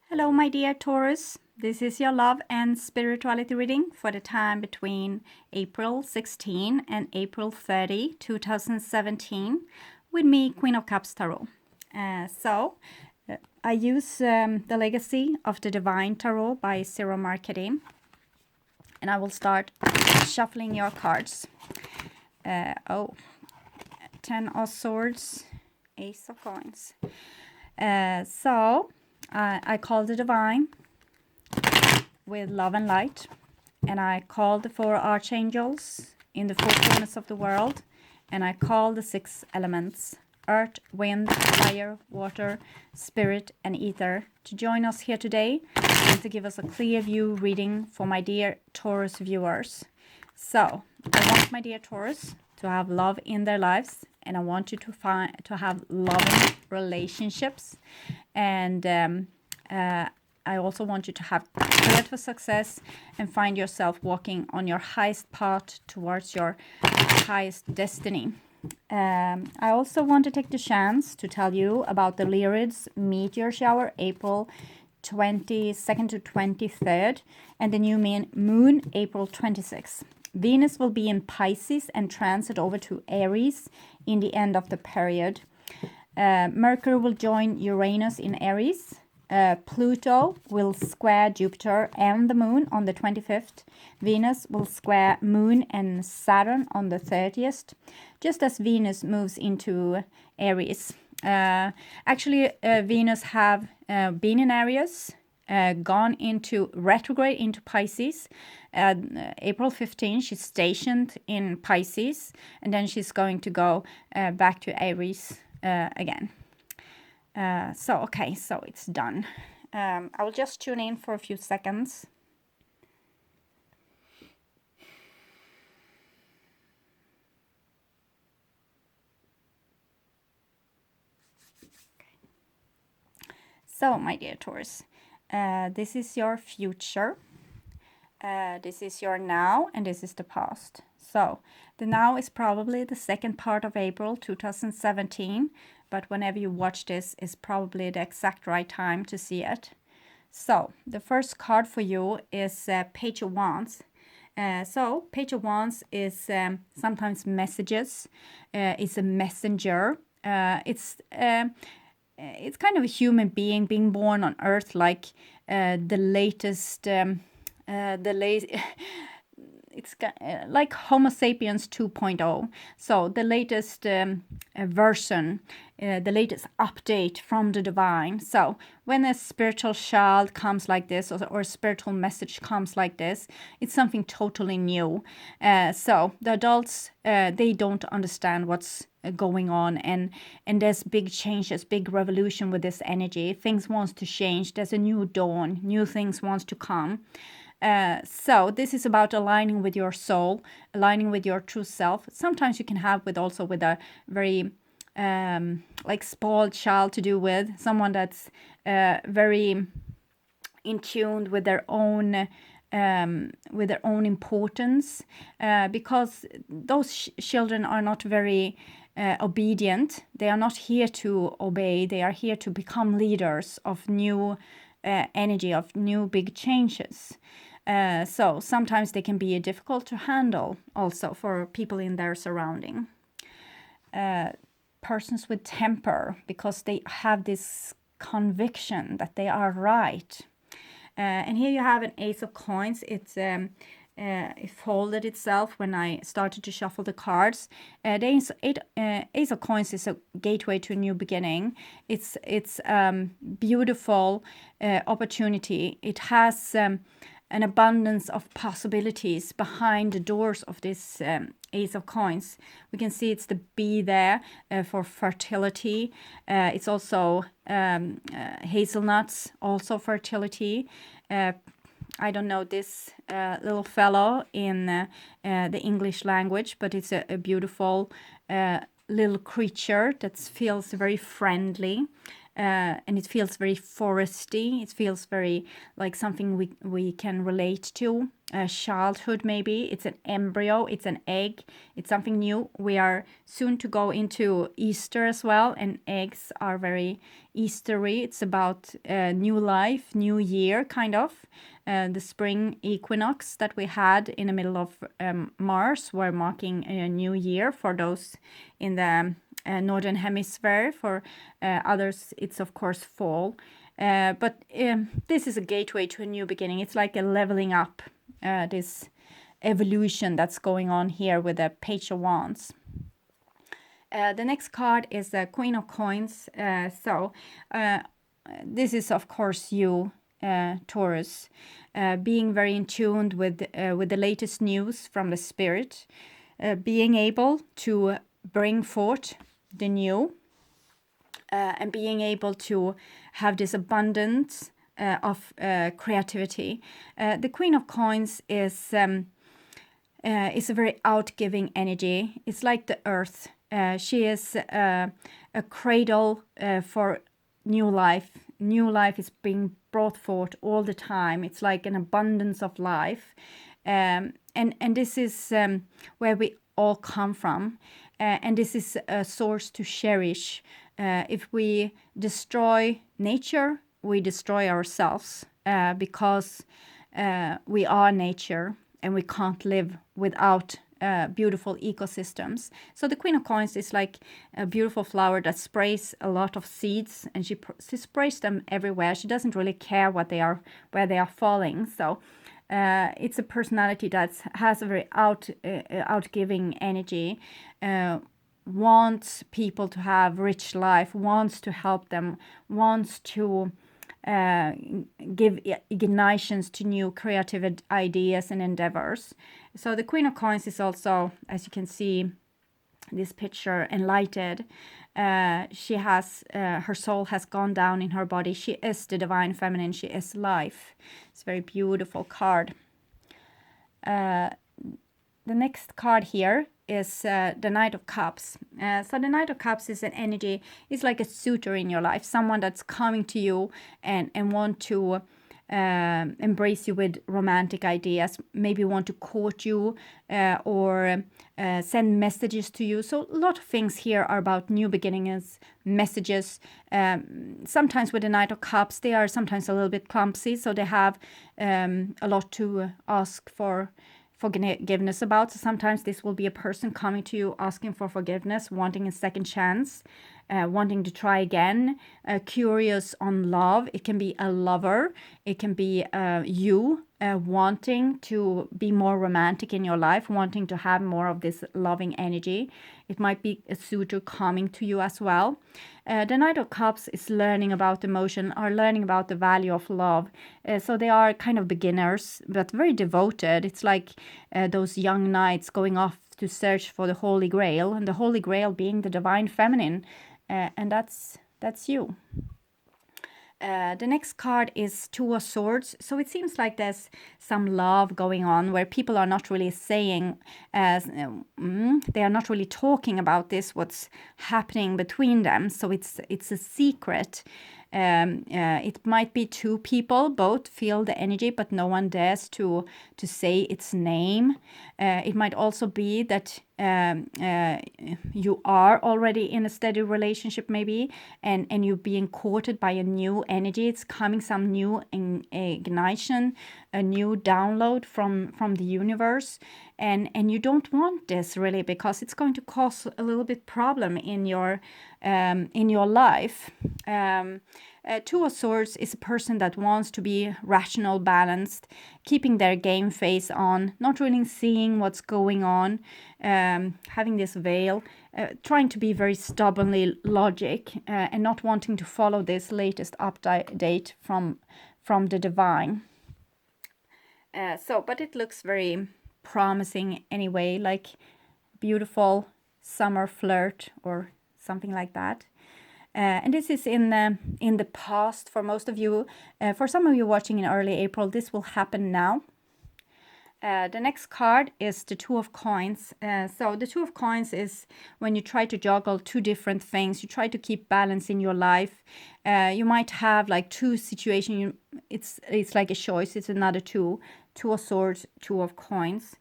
Hello, my dear Taurus. This is your love and spirituality reading for the time between April 16 and April 30, 2017, with me, Queen of Cups Tarot. I use the Legacy of the Divine Tarot by Zero Marketing, and I will start shuffling your cards. 10 of Swords, Ace of Coins. I call the Divine with love and light, and I call the 4 archangels in the 4 corners of the world, and I call the 6 elements, earth, wind, fire, water, spirit, and ether, to join us here today and to give us a clear view reading for my dear Taurus viewers. So I want my dear Taurus to have love in their lives, and I want you to have loving relationships, and I also want you to have creative for success and find yourself walking on your highest path towards your highest destiny. I also want to take the chance to tell you about the Lyrids meteor shower, April 22nd to 23rd, and the new moon, April 26th. Venus will be in Pisces and transit over to Aries in the end of the period. Mercury will join Uranus in Aries. Pluto will square Jupiter and the moon on the 25th. Venus will square moon and Saturn on the 30th, just as Venus moves into Aries. Venus have been in Aries, gone into retrograde into Pisces. April 15, she's stationed in Pisces, and then she's going to go back to Aries again. So it's done. I will just tune in for a few seconds. So, my dear Taurus, this is your future. This is your now, and this is the past. So, the now is probably the second part of April 2017, but whenever you watch this is probably the exact right time to see it. So, the first card for you is Page of Wands. Page of Wands is sometimes messages. It's a messenger. It's kind of a human being born on Earth, like the latest. It's like Homo sapiens 2.0. So the latest version, the latest update from the divine. So when a spiritual child comes like this, or a spiritual message comes like this, it's something totally new. So the adults, they don't understand what's going on, and there's big changes, big revolution with this energy. Things wants to change. There's a new dawn, new things wants to come. So this is about aligning with your soul, aligning with your true self. Sometimes you can have with a very like spoiled child to do with, someone that's very in tune with their own importance, because those children are not very obedient. They are not here to obey. They are here to become leaders of new energy, of new big changes. So sometimes they can be difficult to handle also for people in their surrounding. Persons with temper, because they have this conviction that they are right. And here you have an Ace of Coins. It folded itself when I started to shuffle the cards. The Ace of Coins is a gateway to a new beginning. It's beautiful opportunity. It has an abundance of possibilities behind the doors of this Ace of Coins. We can see it's the bee there for fertility. It's also hazelnuts, also fertility. I don't know this little fellow in the English language, but it's a beautiful little creature that feels very friendly. and it feels very foresty. It feels very like something we can relate to. Childhood, maybe. It's an embryo, it's an egg, it's something new. We are soon to go into Easter as well, and eggs are very Eastery. It's about new life, new year, kind of. The spring equinox that we had in the middle of Mars were marking a new year for those in the northern hemisphere. For others, it's of course fall. But this is a gateway to a new beginning. It's like a leveling up, this evolution that's going on here with the Page of Wands. The next card is the Queen of Coins. This is of course you, Taurus, being very in tune with the latest news from the spirit, being able to bring forth the new, and being able to have this abundance of creativity. The Queen of Coins is a very outgiving energy. It's like the earth. She is a cradle for new life. New life is being brought forth all the time. It's like an abundance of life. And this is where we all come from. And this is a source to cherish. If we destroy nature, we destroy ourselves, because we are nature and we can't live without beautiful ecosystems. So the Queen of Coins is like a beautiful flower that sprays a lot of seeds, and she sprays them everywhere. She doesn't really care where they are falling. So it's a personality that has a very outgiving energy, wants people to have rich life, wants to help them, wants to give ignitions to new creative ideas and endeavors. So the Queen of Coins is also, as you can see, this picture, enlightened. She has her soul has gone down in her body. She is the divine feminine. She is life. It's a very beautiful card. The next card here is the Knight of Cups. So the Knight of Cups is an energy, it's like a suitor in your life, someone that's coming to you and want to embrace you with romantic ideas, maybe want to court you or send messages to you. So a lot of things here are about new beginnings, messages. Sometimes with the Knight of Cups, they are sometimes a little bit clumsy, so they have a lot to ask for forgiveness about. So sometimes this will be a person coming to you asking for forgiveness, wanting a second chance, wanting to try again, curious on love. It can be a lover. It can be you wanting to be more romantic in your life, wanting to have more of this loving energy. It might be a suitor coming to you as well. The Knight of Cups is learning about emotion, or learning about the value of love. So they are kind of beginners, but very devoted. It's like those young knights going off to search for the Holy Grail, and the Holy Grail being the divine feminine. And that's you. The next card is Two of Swords. So it seems like there's some love going on where people are not really saying, they are not really talking about this, what's happening between them. So it's a secret. It might be two people, both feel the energy, but no one dares to say its name. It might also be that you are already in a steady relationship maybe, and you're being courted by a new energy. It's coming some new ignition, a new download from the universe, and you don't want this really, because it's going to cause a little bit problem in your life. Two of Swords is a person that wants to be rational, balanced, keeping their game face on, not really seeing what's going on, having this veil, trying to be very stubbornly logic, and not wanting to follow this latest update from the divine. But it looks very promising anyway, like beautiful summer flirt or something like that. And this is in the past for most of you. For some of you watching in early April, this will happen now. The next card is the Two of Coins. So the Two of Coins is when you try to juggle two different things. You try to keep balance in your life. You might have like two situations. It's like a choice. It's another two. Two of Swords, Two of Coins.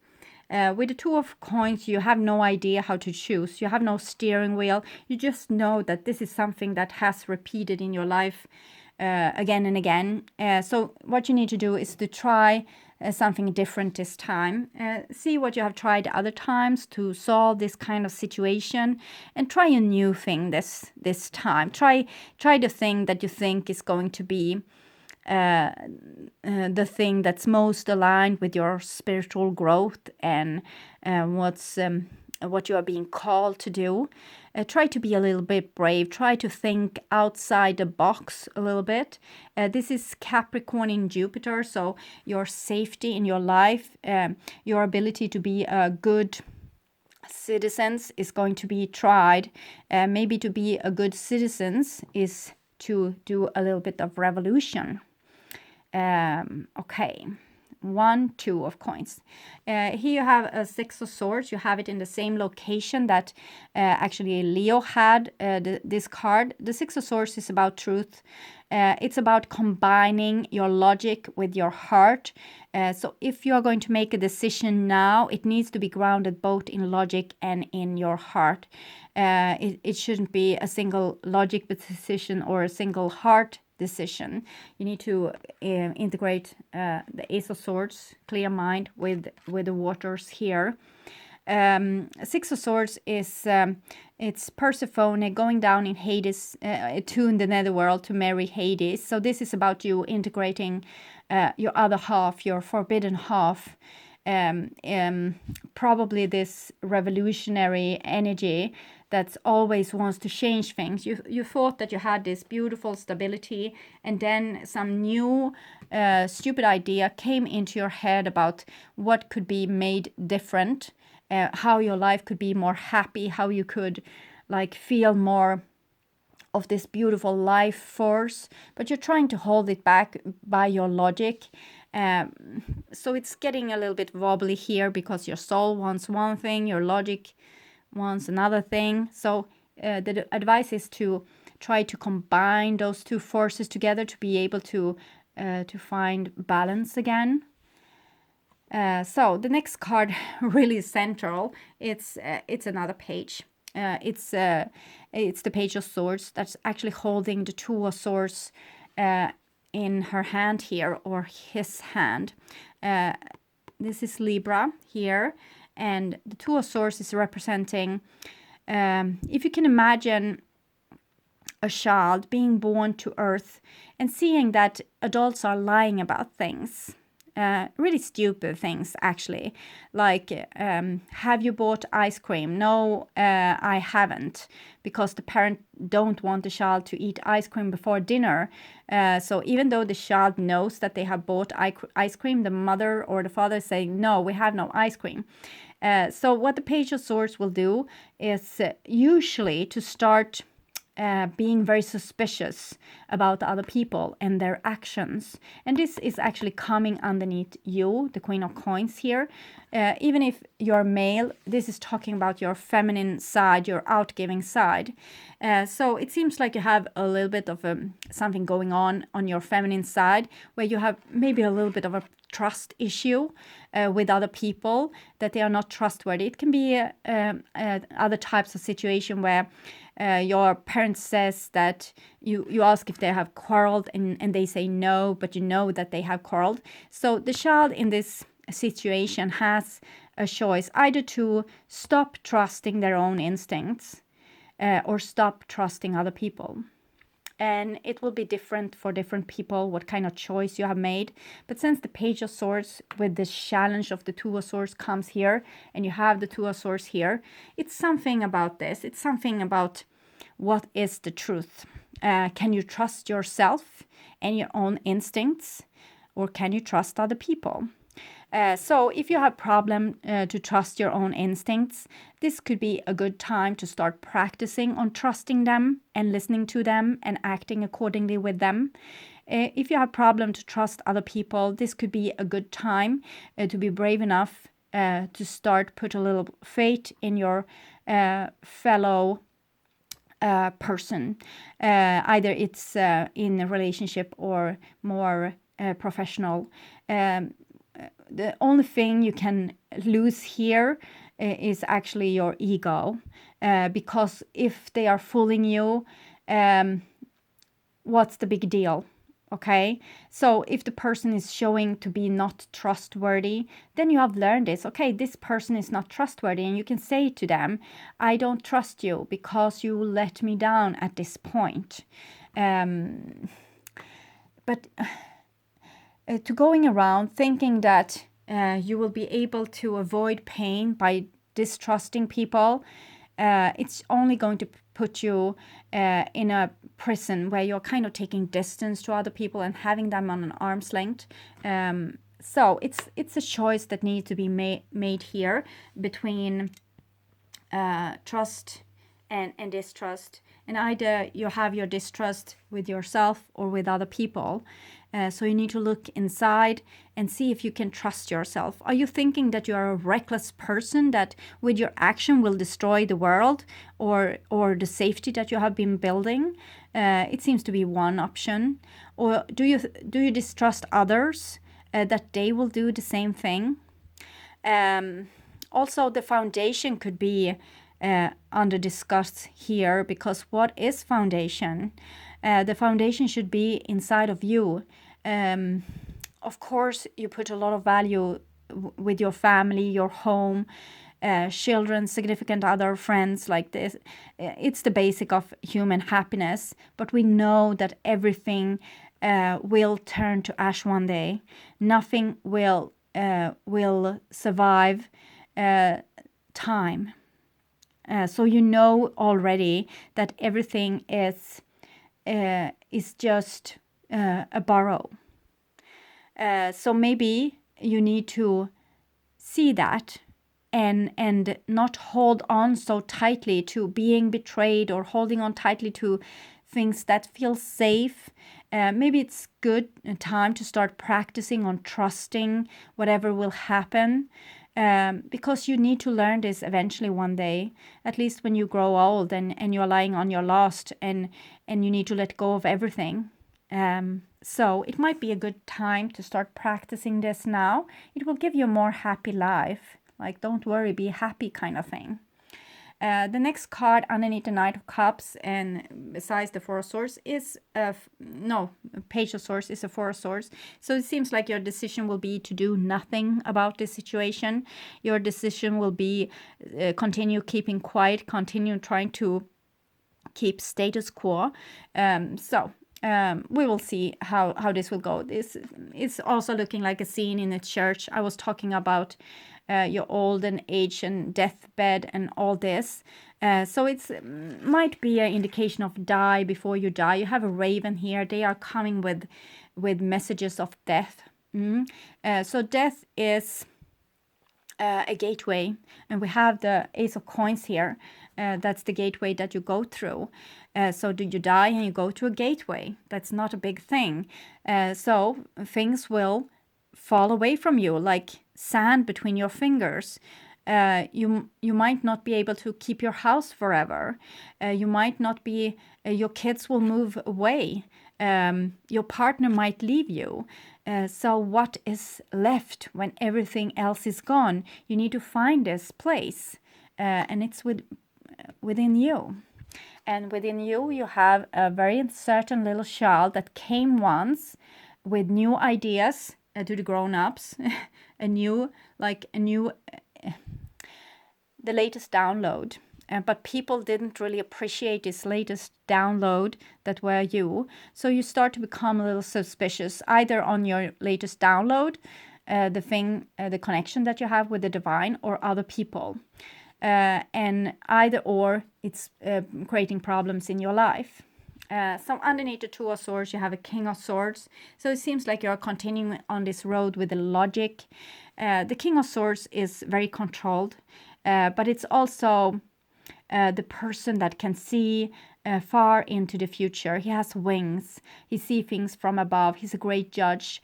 With the Two of Coins, you have no idea how to choose. You have no steering wheel. You just know that this is something that has repeated in your life again and again. So what you need to do is to try something different this time. See what you have tried other times to solve this kind of situation, and try a new thing this time. Try the thing that you think is going to be the thing that's most aligned with your spiritual growth and what you are being called to do. Try to be a little bit brave. Try to think outside the box a little bit. This is Capricorn in Jupiter, so your safety in your life, your ability to be a good citizens is going to be tried. Maybe to be a good citizens is to do a little bit of revolution. Okay. 1, 2 of coins. Here you have a Six of Swords. You have it in the same location that actually Leo had this card. The Six of Swords is about truth. It's about combining your logic with your heart. So if you are going to make a decision now, it needs to be grounded both in logic and in your heart. It shouldn't be a single logic decision or a single heart decision. You need to integrate the Ace of Swords, clear mind, with the waters here. Six of Swords is it's Persephone going down in Hades to the netherworld to marry Hades. So this is about you integrating your other half, your forbidden half. Probably this revolutionary energy that always wants to change things. You thought that you had this beautiful stability, and then some new stupid idea came into your head about what could be made different, how your life could be more happy, how you could like feel more of this beautiful life force, but you're trying to hold it back by your logic. So it's getting a little bit wobbly here because your soul wants one thing, your logic wants another thing. So the advice is to try to combine those two forces together to be able to find balance again. So the next card really is central. It's another page. It's the Page of Swords that's actually holding the Two of Swords in her hand here, or his hand. This is Libra here, and the Two of Swords is representing, if you can imagine a child being born to earth and seeing that adults are lying about things. Really stupid things, actually. Like, have you bought ice cream? No, I haven't, because the parent don't want the child to eat ice cream before dinner. So even though the child knows that they have bought ice cream, the mother or the father is saying, no, we have no ice cream. So what the Page of Swords will do is usually to start being very suspicious about other people and their actions. And this is actually coming underneath you, the Queen of Coins here. Even if you're male, this is talking about your feminine side, your outgiving side. So it seems like you have a little bit of something going on your feminine side, where you have maybe a little bit of a trust issue with other people, that they are not trustworthy. It can be other types of situation where your parent says that you ask if they have quarreled, and they say no, but you know that they have quarreled. So the child in this situation has a choice, either to stop trusting their own instincts or stop trusting other people. And it will be different for different people what kind of choice you have made. But since the Page of Swords with this challenge of the Two of Swords comes here, and you have the Two of Swords here, it's something about this. It's something about what is the truth. Can you trust yourself and your own instincts, or can you trust other people? So if you have problem to trust your own instincts, this could be a good time to start practicing on trusting them and listening to them and acting accordingly with them. If you have problem to trust other people, this could be a good time to be brave enough to start put a little faith in your fellow person. Either it's in a relationship or more professional. The only thing you can lose here is actually your ego, because if they are fooling you, what's the big deal? Okay, so if the person is showing to be not trustworthy, then you have learned this. Okay, this person is not trustworthy, and you can say to them, I don't trust you because you let me down at this point. But to going around thinking that you will be able to avoid pain by distrusting people, it's only going to put you in a prison where you're kind of taking distance to other people and having them on an arm's length. So it's a choice that needs to be made here between trust and distrust. And either you have your distrust with yourself or with other people. So you need to look inside and see if you can trust yourself. Are you thinking that you are a reckless person that with your action will destroy the world or the safety that you have been building? It seems to be one option. Or do you distrust others that they will do the same thing? Also, the foundation could be under discuss here, because what is foundation? The foundation should be inside of you. Of course, you put a lot of value with your family, your home, children, significant other, friends like this. It's the basic of human happiness, but we know that everything will turn to ash one day. Nothing will survive time. So you know already that everything is just a borrow. So maybe you need to see that and not hold on so tightly to being betrayed or holding on tightly to things that feel safe. Maybe it's good time to start practicing on trusting whatever will happen. Because you need to learn this eventually one day, at least when you grow old and you're lying on your last and you need to let go of everything. So it might be a good time to start practicing this now. It will give you a more happy life. Like, don't worry, be happy kind of thing. The next card underneath the Knight of Cups and besides the Four of Swords is Page of Swords is a Four of Swords. So it seems like your decision will be to do nothing about this situation. Your decision will be continue keeping quiet, continue trying to keep status quo. We will see how this will go. This is also looking like a scene in a church. I was talking about your old and age and deathbed and all this. So it's might be an indication of die before you die. You have a raven here. They are coming with messages of death. So death is a gateway, and we have the Ace of Coins here. That's the gateway that you go through. So do you die and you go to a gateway? That's not a big thing. So things will fall away from you like sand between your fingers. You might not be able to keep your house forever. You might not be, your kids will move away. Your partner might leave you. So what is left when everything else is gone? You need to find this place, and it's within you. And within you, you have a very uncertain little child that came once with new ideas to the grown-ups, the latest download. But people didn't really appreciate this latest download that were you. So you start to become a little suspicious, either on your latest download, the connection that you have with the divine, or other people. And either or, it's creating problems in your life. So underneath the Two of Swords, you have a King of Swords. So it seems like you're continuing on this road with the logic. The King of Swords is very controlled, but it's also the person that can see far into the future. He has wings. He sees things from above. He's a great judge.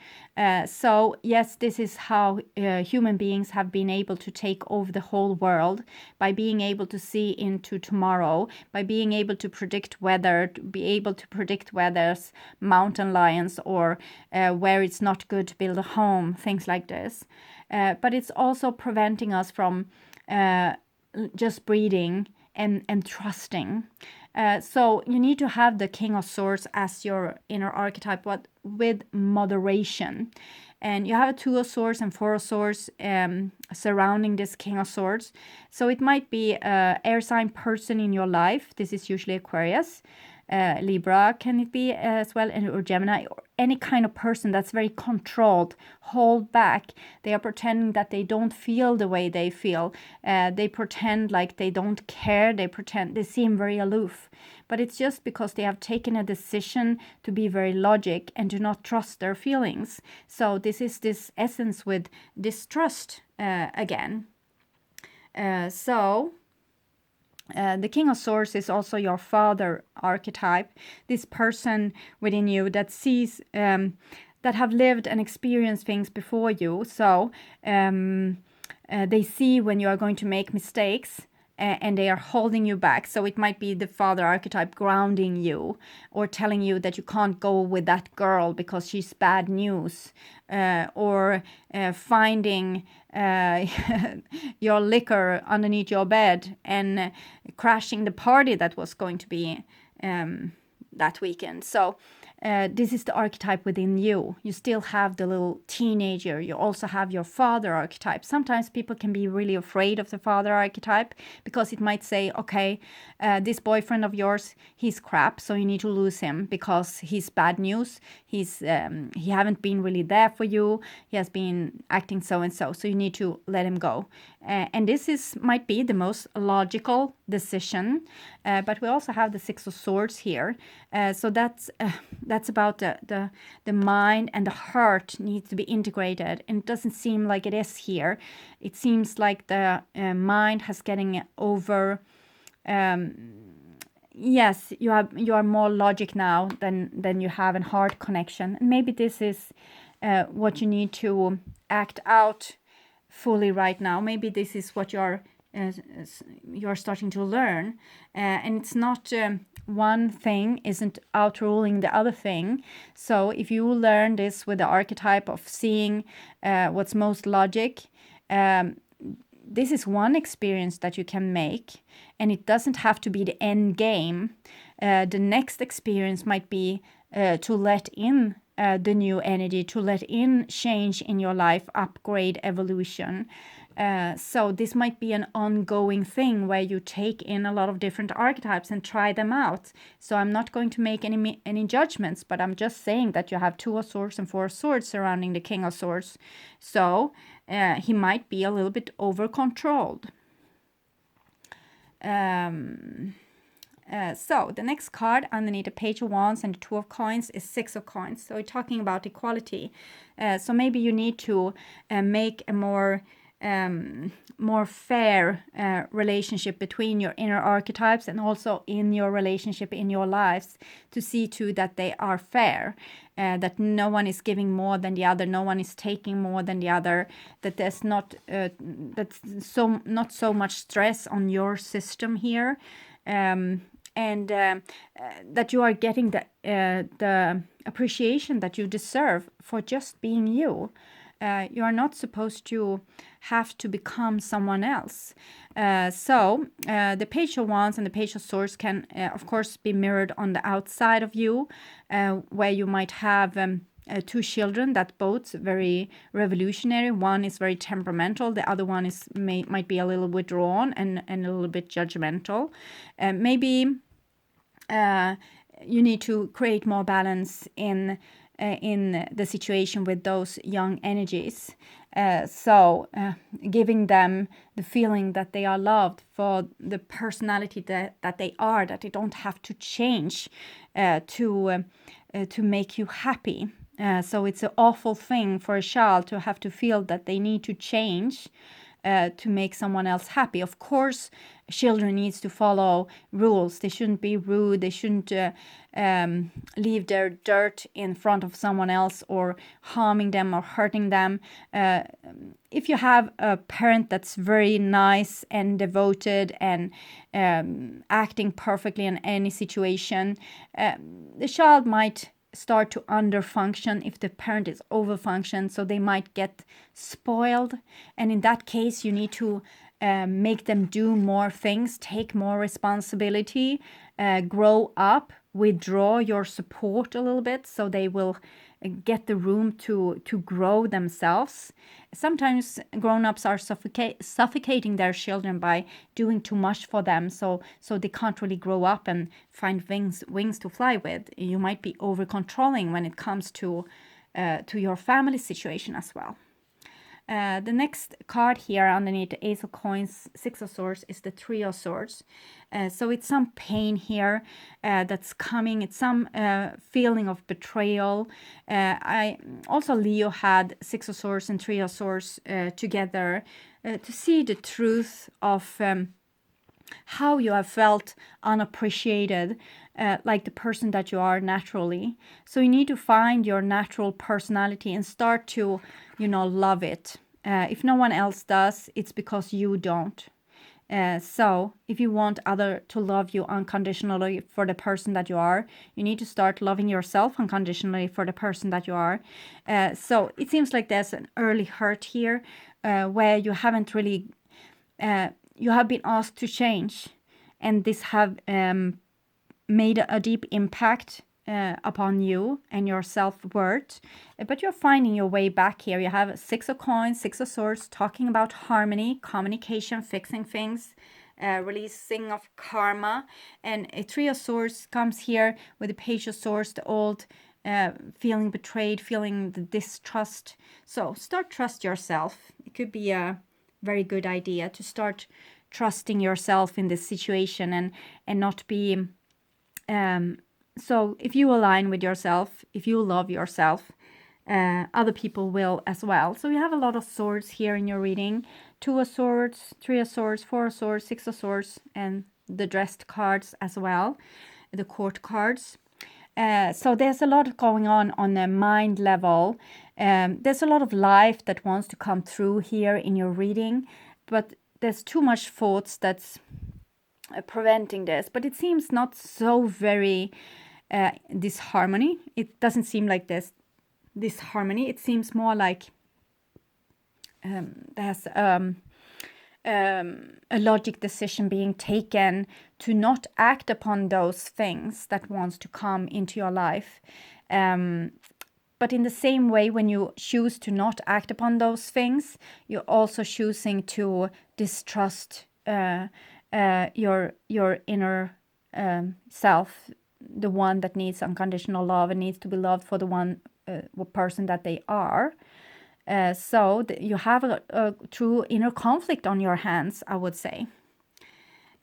So yes, this is how human beings have been able to take over the whole world, by being able to see into tomorrow, by being able to predict weather, to be able to predict weather's mountain lions, or where it's not good to build a home, things like this. But it's also preventing us from just breathing and trusting. So you need to have the King of Swords as your inner archetype, but with moderation. And you have a Two of Swords and Four of Swords surrounding this King of Swords. So it might be an air sign person in your life. This is usually Aquarius. Libra can it be as well, or Gemini, or any kind of person that's very controlled, hold back. They are pretending that they don't feel the way they feel. They pretend like they don't care. They seem very aloof. But it's just because they have taken a decision to be very logic and do not trust their feelings. So this is this essence with distrust again. The King of Swords is also your father archetype, this person within you that sees, that have lived and experienced things before you. So they see when you are going to make mistakes, and they are holding you back. So it might be the father archetype grounding you, or telling you that you can't go with that girl because she's bad news, or finding your liquor underneath your bed and crashing the party that was going to be that weekend. So this is the archetype within you. You still have the little teenager. You also have your father archetype. Sometimes people can be really afraid of the father archetype, because it might say, okay, this boyfriend of yours, he's crap, so you need to lose him because he's bad news. He haven't been really there for you. He has been acting so and so you need to let him go. And this might be the most logical decision. But we also have the Six of Swords here. So that's about the mind and the heart needs to be integrated, and it doesn't seem like it is here. It seems like the mind has getting over. Yes, you are more logic now than you have in heart connection, and maybe this is what you need to act out fully right now. Maybe this is what you're starting to learn, and it's not one thing isn't outruling the other thing. So if you learn this with the archetype of seeing what's most logic, this is one experience that you can make, and it doesn't have to be the end game. The next experience might be to let in the new energy, to let in change in your life, upgrade, evolution. So this might be an ongoing thing where you take in a lot of different archetypes and try them out. So I'm not going to make any judgments, but I'm just saying that you have Two of Swords and Four of Swords surrounding the King of Swords. So he might be a little bit over-controlled. So the next card underneath the Page of Wands and the Two of Coins is Six of Coins. So we're talking about equality. So maybe you need to make a more fair relationship between your inner archetypes and also in your relationship in your lives, to see to that they are fair, that no one is giving more than the other, no one is taking more than the other, that there's not so much stress on your system here, and that you are getting the appreciation that you deserve for just being you. You are not supposed to have to become someone else. So the Page of Wands and the Page of Swords can, of course, be mirrored on the outside of you, where you might have two children that both very revolutionary. One is very temperamental. The other one might be a little withdrawn and a little bit judgmental. Maybe you need to create more balance in the situation with those young energies. So giving them the feeling that they are loved for the personality that they are, that they don't have to change to make you happy. So it's an awful thing for a child to have to feel that they need to change to make someone else happy. Of course, children needs to follow rules. They shouldn't be rude. They shouldn't leave their dirt in front of someone else or harming them or hurting them. If you have a parent that's very nice and devoted and acting perfectly in any situation, the child might start to underfunction if the parent is overfunction, so they might get spoiled. And in that case, you need to make them do more things, take more responsibility, grow up, withdraw your support a little bit so they will get the room to grow themselves. Sometimes grown-ups are suffocating their children by doing too much for them, so they can't really grow up and find wings to fly with. You might be over controlling when it comes to your family situation as well. The next card here underneath the Ace of Coins, Six of Swords, is the Three of Swords. So it's some pain here that's coming. It's some feeling of betrayal. Leo had Six of Swords and Three of Swords together to see the truth of how you have felt unappreciated, like the person that you are naturally. So you need to find your natural personality and start to, love it. If no one else does, it's because you don't. So if you want others to love you unconditionally for the person that you are, you need to start loving yourself unconditionally for the person that you are. So it seems like there's an early hurt here where you haven't really, you have been asked to change, and this have made a deep impact upon you and your self-worth, but you're finding your way back here. You have Six of Coins, Six of Swords, talking about harmony, communication, fixing things, releasing of karma, and a Three of Swords comes here with the Page of Swords, the old feeling betrayed, feeling the distrust. So start trust yourself. It could be a very good idea to start trusting yourself in this situation and not be so if you align with yourself, if you love yourself, other people will as well. So you have a lot of swords here in your reading. Two of Swords, Three of Swords, Four of Swords, Six of Swords, and the dressed cards as well, the court cards. So there's a lot going on the mind level. There's a lot of life that wants to come through here in your reading, but there's too much thoughts that's preventing this. But it seems not so very disharmony. It doesn't seem like this harmony. It seems more like there's a logic decision being taken to not act upon those things that wants to come into your life. But in the same way, when you choose to not act upon those things, you're also choosing to distrust your inner self, the one that needs unconditional love and needs to be loved for the one person that they are. So you have a true inner conflict on your hands, I would say.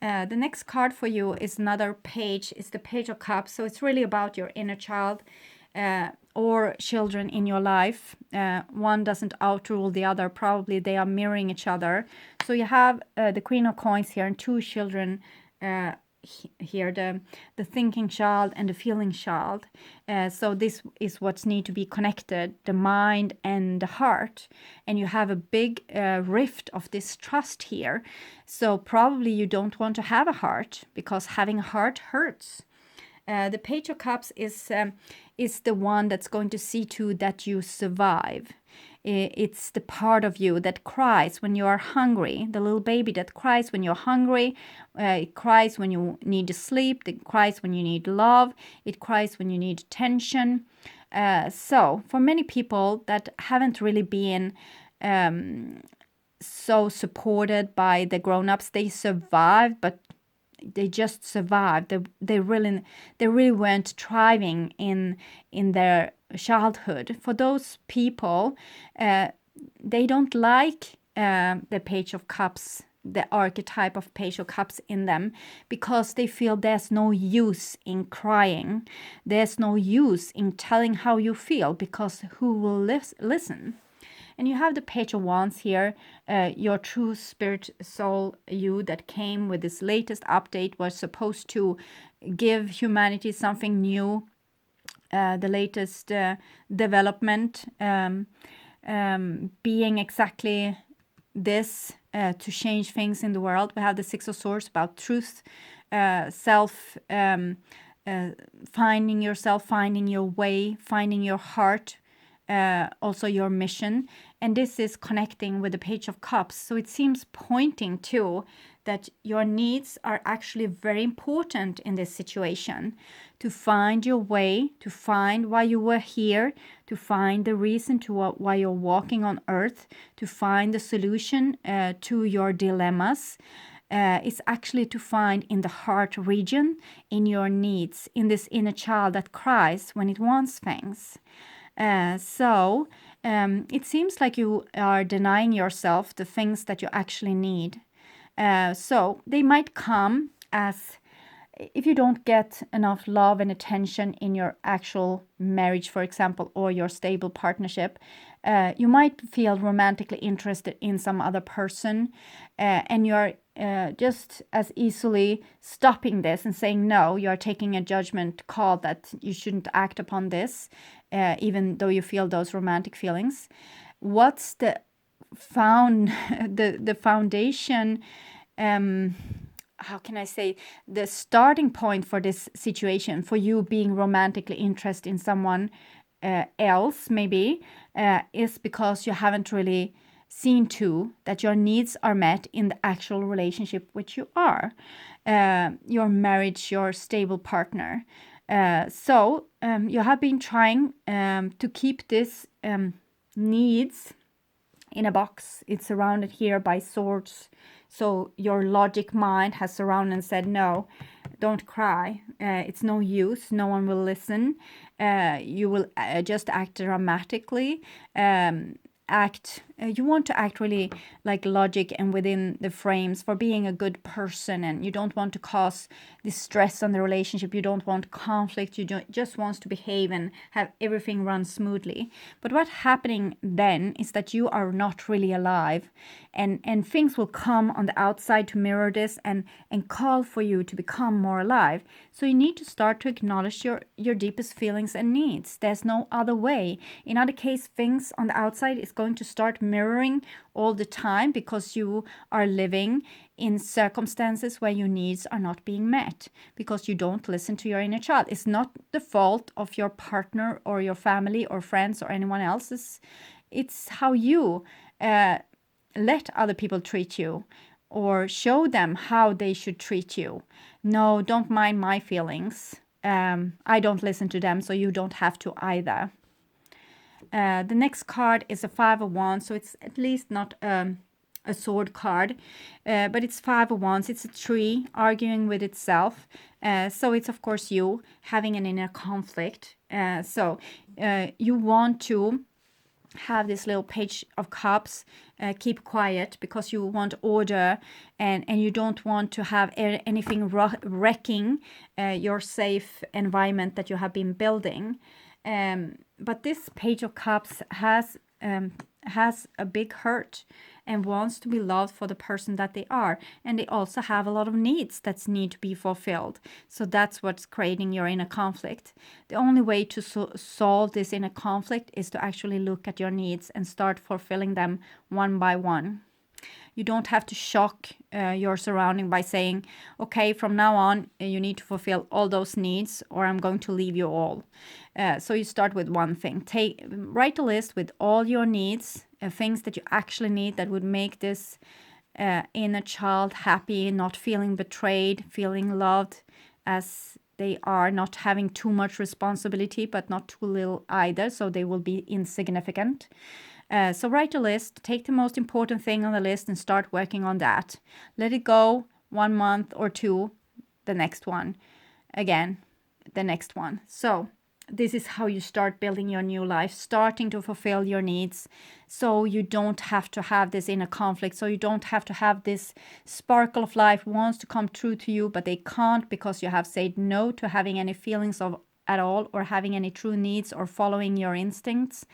The next card for you is another page. It's the Page of Cups. So it's really about your inner child or children in your life. One doesn't outrule the other. Probably they are mirroring each other. So you have the Queen of Coins here and two children here, the thinking child and the feeling child. So this is what's need to be connected, the mind and the heart. And you have a big rift of distrust here. So probably you don't want to have a heart, because having a heart hurts. The Page of Cups is the one that's going to see to that you survive. It's the part of you that cries when you are hungry, the little baby that cries when you're hungry. It cries when you need to sleep. It cries when you need love. It cries when you need attention. So for many people that haven't really been so supported by the grown-ups, they survived, but they just survived. They really weren't thriving in their childhood. For those people, they don't like the Page of Cups, the archetype of Page of Cups in them, because they feel there's no use in crying. There's no use in telling how you feel, because who will listen? And you have the Page of Wands here, your true spirit soul, you that came with this latest update, was supposed to give humanity something new, the latest development, being exactly this, to change things in the world. We have the Six of Swords about truth, self, finding yourself, finding your way, finding your heart, also your mission. And this is connecting with the Page of Cups. So it seems pointing to that your needs are actually very important in this situation, to find your way, to find why you were here, to find the reason to why you're walking on earth, to find the solution to your dilemmas. Is actually to find in the heart region, in your needs, in this inner child that cries when it wants things. So it seems like you are denying yourself the things that you actually need. So they might come as, if you don't get enough love and attention in your actual marriage, for example, or your stable partnership, you might feel romantically interested in some other person, and you're just as easily stopping this and saying no. You're taking a judgment call that you shouldn't act upon this, even though you feel those romantic feelings. What's the the foundation? How can I say, the starting point for this situation, for you being romantically interested in someone else, maybe, is because you haven't really seen to that your needs are met in the actual relationship which you are, your marriage, your stable partner. So you have been trying to keep this needs in a box. It's surrounded here by swords. So your logic mind has surrounded and said, no, don't cry. It's no use. No one will listen. You will just act dramatically. You want to act really like logic and within the frames for being a good person, and you don't want to cause distress on the relationship. You don't want conflict. You just want to behave and have everything run smoothly. But what's happening then is that you are not really alive, and things will come on the outside to mirror this and call for you to become more alive. So you need to start to acknowledge your deepest feelings and needs. There's no other way. In other case, things on the outside is going to start mirroring all the time, because you are living in circumstances where your needs are not being met, because you don't listen to your inner child. It's not the fault of your partner or your family or friends or anyone else. It's how you let other people treat you, or show them how they should treat you. No, don't mind my feelings. I don't listen to them, so you don't have to either. The next card is a Five of Wands, so it's at least not a sword card, but it's Five of Wands. It's a tree arguing with itself. So it's, of course, you having an inner conflict. So you want to have this little Page of Cups, keep quiet, because you want order, and you don't want to have anything wrecking your safe environment that you have been building. But this Page of Cups has a big hurt and wants to be loved for the person that they are. And they also have a lot of needs that need to be fulfilled. So that's what's creating your inner conflict. The only way to solve this inner conflict is to actually look at your needs and start fulfilling them one by one. You don't have to shock your surrounding by saying, okay, from now on, you need to fulfill all those needs, or I'm going to leave you all. So you start with one thing. Write a list with all your needs, things that you actually need that would make this inner child happy, not feeling betrayed, feeling loved as they are, not having too much responsibility, but not too little either, so they will be insignificant. So write a list, take the most important thing on the list and start working on that. Let it go 1 month or 2, the next one, again, the next one. So this is how you start building your new life, starting to fulfill your needs, so you don't have to have this inner conflict, so you don't have to have this sparkle of life wants to come true to you, but they can't because you have said no to having any feelings of at all, or having any true needs, or following your instincts.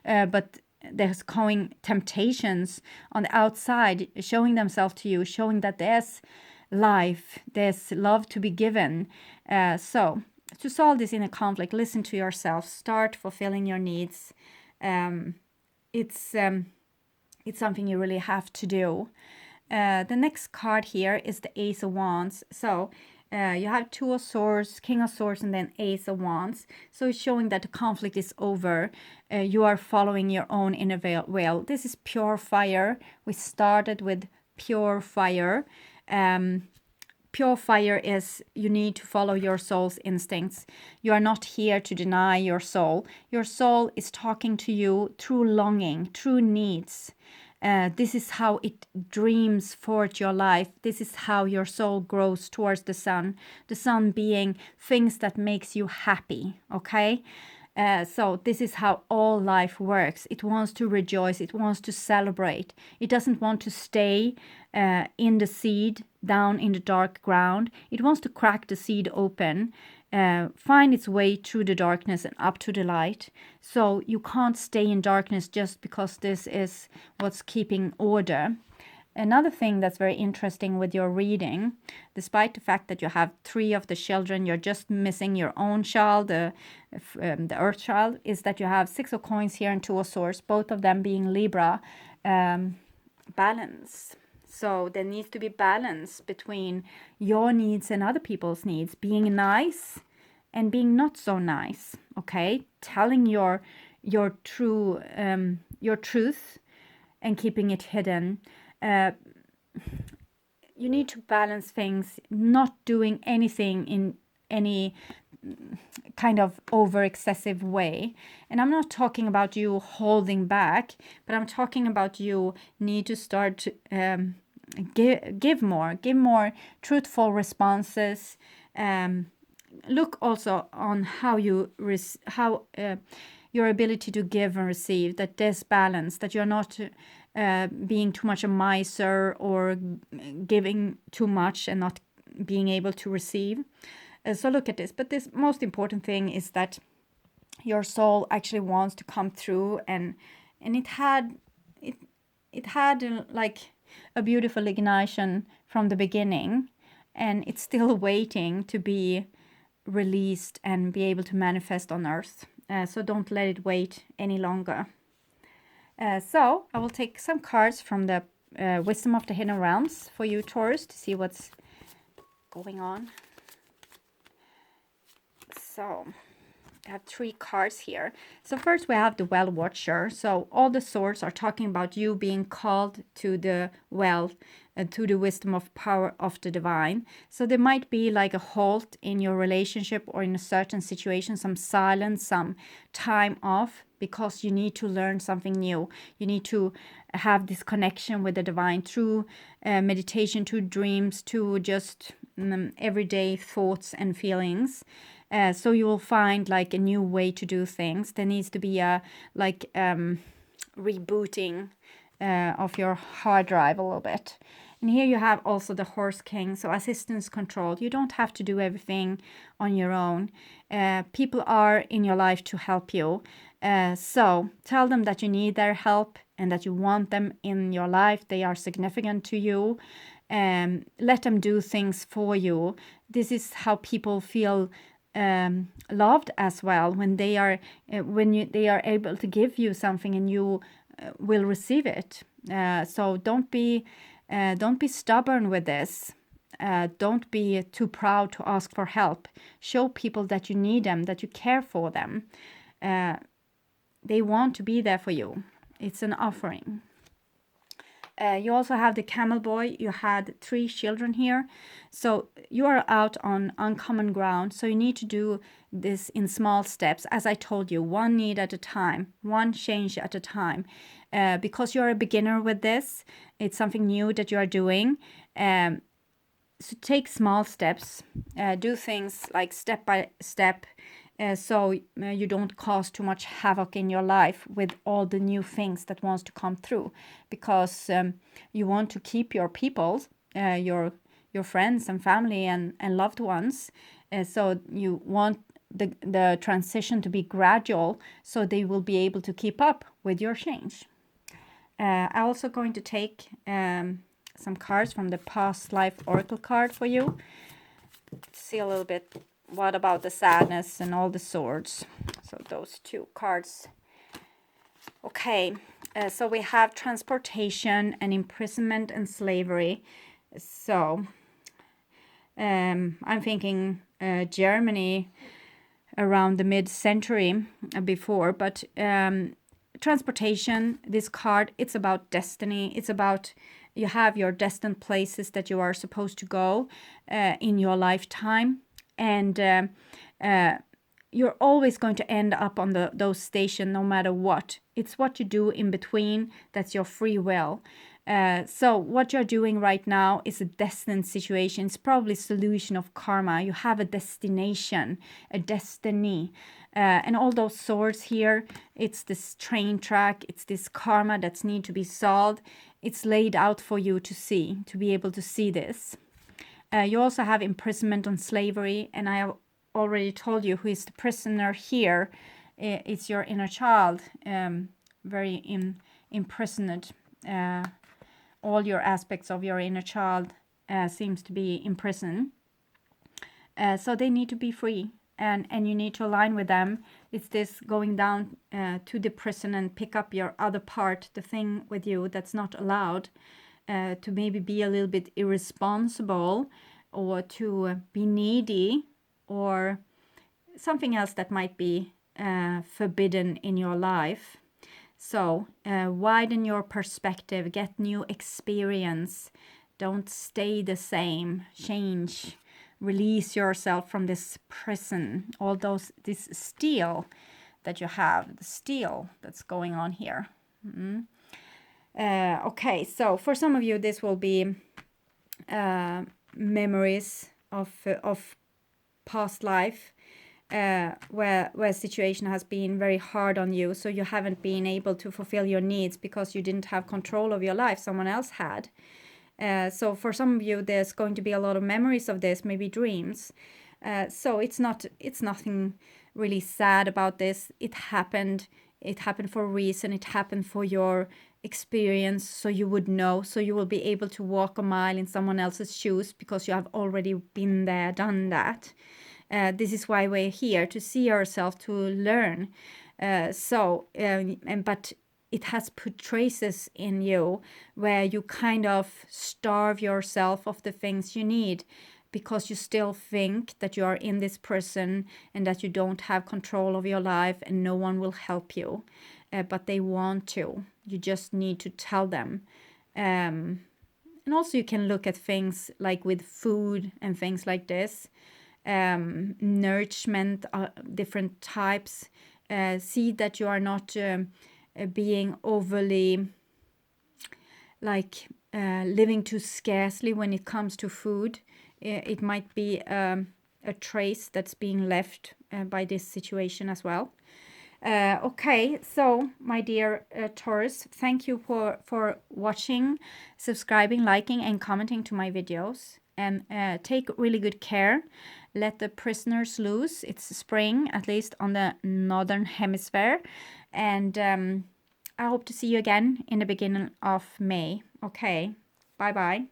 But there's going temptations on the outside showing themselves to you, showing that there's life, there's love to be given. So to solve this inner conflict, listen to yourself, start fulfilling your needs. It's something you really have to do. The next card here is the Ace of Wands. So you have Two of Swords, King of Swords, and then Ace of Wands. So it's showing that the conflict is over. You are following your own inner will. This is pure fire. We started with pure fire. Pure fire is you need to follow your soul's instincts. You are not here to deny your soul. Your soul is talking to you through longing, through needs. This is how it dreams forth your life. This is how your soul grows towards the sun being things that makes you happy, okay? So this is how all life works. It wants to rejoice. It wants to celebrate. It doesn't want to stay in the seed, down in the dark ground. It wants to crack the seed open, find its way through the darkness and up to the light. So you can't stay in darkness just because this is what's keeping order. Another thing that's very interesting with your reading, despite the fact that you have 3 of the children, you're just missing your own child, the Earth child, is that you have 6 of Coins here and 2 of Swords, both of them being Libra, balance. So there needs to be balance between your needs and other people's needs, being nice and being not so nice, okay? Telling your truth and keeping it hidden. You need to balance things, not doing anything in any kind of over excessive way. And I'm not talking about you holding back, but I'm talking about you need to start to give more truthful responses. Look also on how you your ability to give and receive, that there's balance, that you're not being too much a miser or giving too much and not being able to receive. So look at this. But this most important thing is that your soul actually wants to come through, and it had like a beautiful ignition from the beginning, and it's still waiting to be released and be able to manifest on earth. So don't let it wait any longer. So I will take some cards from the Wisdom of the Hidden Realms for you, Taurus, to see what's going on. So I have 3 cards here. So first we have the Well Watcher. So all the swords are talking about you being called to the well, to the wisdom of power of the divine. So there might be like a halt in your relationship or in a certain situation, some silence, some time off, because you need to learn something new. You need to have this connection with the divine through meditation, through dreams, to just everyday thoughts and feelings. So you will find like a new way to do things. There needs to be a rebooting of your hard drive a little bit. And here you have also the Horse King, so assistance control. You don't have to do everything on your own. People are in your life to help you. So tell them that you need their help and that you want them in your life. They are significant to you. Let them do things for you. This is how people feel loved as well, when they are they are able to give you something and you will receive it. So don't be stubborn with this. Don't be too proud to ask for help. Show people that you need them, that you care for them. They want to be there for you. It's an offering. You also have the Camel Boy. You had 3 children here. So you are out on uncommon ground. So you need to do this in small steps. As I told you, one need at a time, one change at a time. Because you're a beginner with this, it's something new that you are doing. So take small steps. Do things like step by step. So you don't cause too much havoc in your life with all the new things that wants to come through, because you want to keep your people, your friends and family and loved ones. So you want the transition to be gradual, so they will be able to keep up with your change. I'm also going to take some cards from the past life oracle card for you. Let's see a little bit what about the sadness and all the swords. So those two cards. Okay, so we have transportation and imprisonment and slavery. So I'm thinking Germany around the mid-century before, but transportation, this card, it's about destiny. It's about you have your destined places that you are supposed to go in your lifetime, and you're always going to end up on those stations no matter what. It's what you do in between that's your free will. So what you're doing right now is a destined situation. It's probably a solution of karma. You have a destination, a destiny. And all those swords here, it's this train track, it's this karma that's need to be solved. It's laid out for you to see, to be able to see this. You also have imprisonment on slavery, and I have already told you who is the prisoner here. It's your inner child, very imprisoned. All your aspects of your inner child seems to be imprisoned. So they need to be free, and you need to align with them. It's this going down to the prison and pick up your other part, the thing with you that's not allowed, to maybe be a little bit irresponsible, or to be needy, or something else that might be forbidden in your life. So widen your perspective, get new experience, don't stay the same, change, release yourself from this prison, all this steel that you have, the steel that's going on here. Okay, so for some of you this will be memories of past life, where situation has been very hard on you, so you haven't been able to fulfill your needs because you didn't have control of your life, someone else had. So for some of you there's going to be a lot of memories of this, maybe dreams. So it's nothing really sad about this. It happened for a reason. It happened for your experience, so you would know, so you will be able to walk a mile in someone else's shoes because you have already been there, done that. This is why we're here, to see ourselves, to learn. But it has put traces in you where you kind of starve yourself of the things you need, because you still think that you are in this prison and that you don't have control of your life and no one will help you. But they want to. You just need to tell them. And also you can look at things like with food and things like this. Nourishment, different types. See that you are not being overly living too scarcely when it comes to food. It might be a trace that's being left by this situation as well. Okay, so my dear Taurus, thank you for watching, subscribing, liking and commenting to my videos. And take really good care. Let the prisoners loose. It's spring, at least on the northern hemisphere. And I hope to see you again in the beginning of May. Okay, bye-bye.